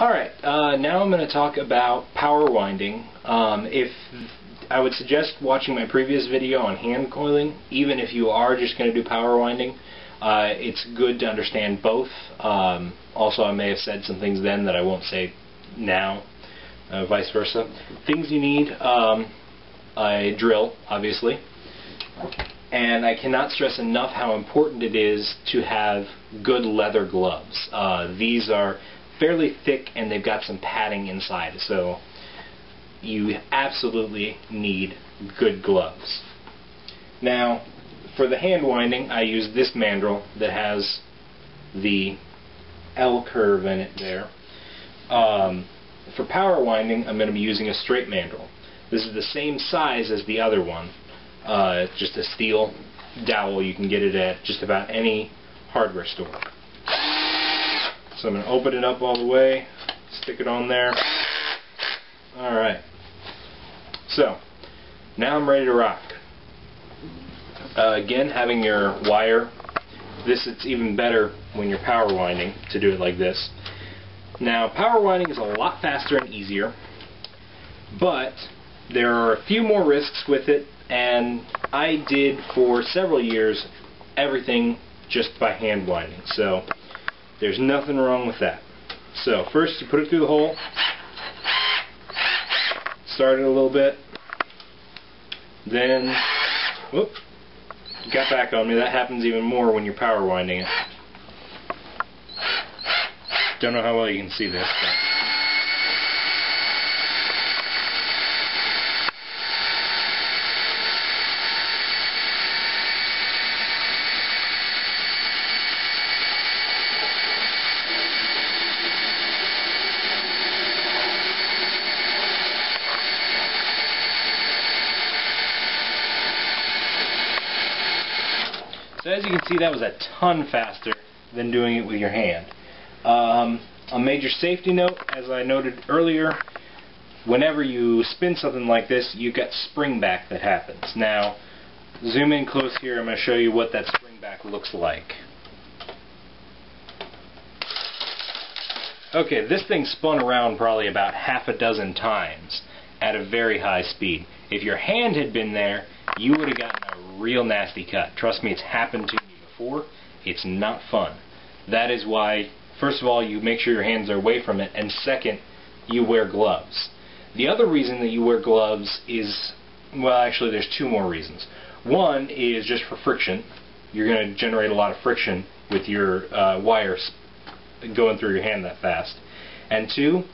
Alright, now I'm going to talk about power winding. If I would suggest watching my previous video on hand coiling, even if you are just going to do power winding. It's good to understand both. Also, I may have said some things then that I won't say now, vice versa. Things you need, a drill, obviously. And I cannot stress enough how important it is to have good leather gloves. These are fairly thick and they've got some padding inside, so you absolutely need good gloves. Now, for the hand winding, I use this mandrel that has the L curve in it there. For power winding, I'm going to be using a straight mandrel. This is the same size as the other one. It's just a steel dowel. You can get it at just about any hardware store. So I'm going to open it up all the way, stick it on there. Alright. So, now I'm ready to rock. Again, having your wire, it's even better when you're power winding to do it like this. Now, power winding is a lot faster and easier, but there are a few more risks with it, and I did for several years everything just by hand winding, so there's nothing wrong with that. So first you put it through the hole, start it a little bit, then, whoop, got back on me. That happens even more when you're power winding it. Don't know how well you can see this, but so as you can see, that was a ton faster than doing it with your hand. A major safety note, as I noted earlier, whenever you spin something like this, you've got spring back that happens. Now, zoom in close here, I'm going to show you what that spring back looks like. Okay, this thing spun around probably about half a dozen times at a very high speed. If your hand had been there, you would have gotten a real nasty cut. Trust me, it's happened to me before. It's not fun. That is why, first of all, you make sure your hands are away from it, and second, you wear gloves. The other reason that you wear gloves is, well, actually there's two more reasons. One is just for friction. You're going to generate a lot of friction with your wires going through your hand that fast. And two,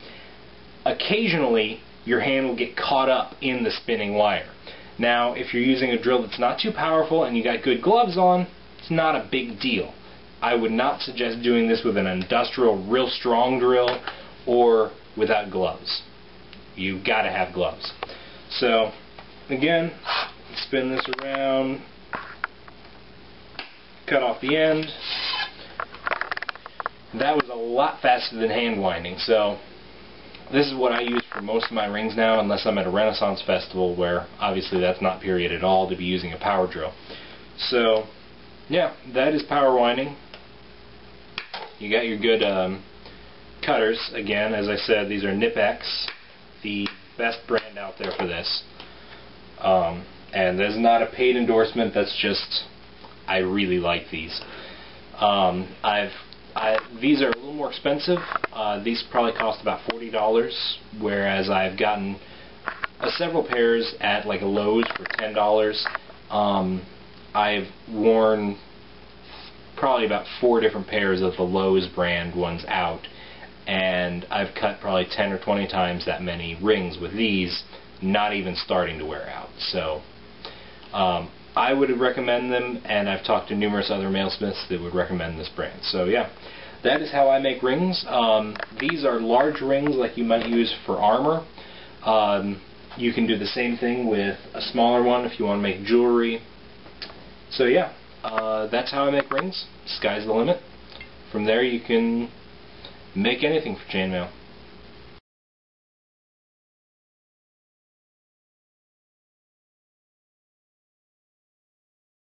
occasionally your hand will get caught up in the spinning wire. Now, if you're using a drill that's not too powerful and you got good gloves on, it's not a big deal. I would not suggest doing this with an industrial, real strong drill or without gloves. You've got to have gloves. So, again, spin this around, cut off the end. That was a lot faster than hand winding, so this is what I use for most of my rings now, unless I'm at a Renaissance festival where obviously that's not period at all to be using a power drill. So, yeah, that is power winding. You got your good cutters. Again, as I said, these are Nip-X, the best brand out there for this. And there's not a paid endorsement, that's just, I really like these. These are a little more expensive. These probably cost about $40, whereas I've gotten several pairs at like a Lowe's for $10. I've worn probably about 4 different pairs of the Lowe's brand ones out, and I've cut probably 10 or 20 times that many rings with these, not even starting to wear out. So I would recommend them, and I've talked to numerous other mailsmiths that would recommend this brand. So yeah, that is how I make rings. These are large rings like you might use for armor. You can do the same thing with a smaller one if you want to make jewelry. So yeah, that's how I make rings. Sky's the limit. From there you can make anything for chainmail.